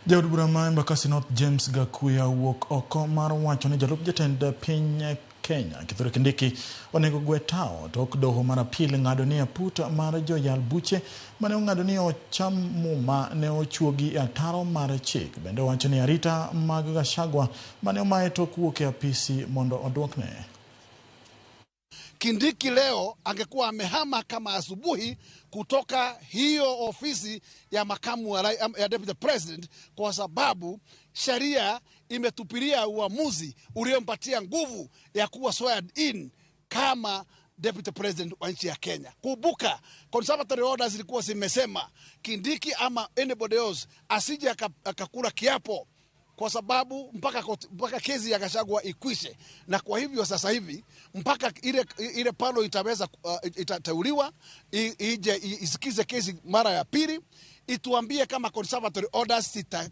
Jaod bura ma Embakasi North James Gakuya wuok oko mar wacho ni jalup jatend piny Kenya Kithure Kindiki onego gwe tao tok doho mar apil ng'ado ni aput mar joyal buche mane ong'ado ni ocham muma ne ochuogi ataro mar chik. Bende wacho ni arita mag Gachagua mane omaye tok wuok e apisi mondo oduokne. Kindiki leo angekuwa amehama kama asubuhi kutoka hiyo ofisi ya makamu ya deputy president, kwa sababu sheria imetupilia uamuzi uliompatia nguvu ya kuwa sworn in kama deputy president wa nchi ya Kenya. Kumbuka conservatory orders zilikuwa zimesema Kindiki ama anybody else asije akakula kiapo, kwa sababu mpaka kesi ya Gachagua ikwishe. Na kwa hivyo sasa hivi mpaka ile palo itaweza itateuliwa ije isikize kesi mara ya pili, ituambie kama conservatory orders zitakuwa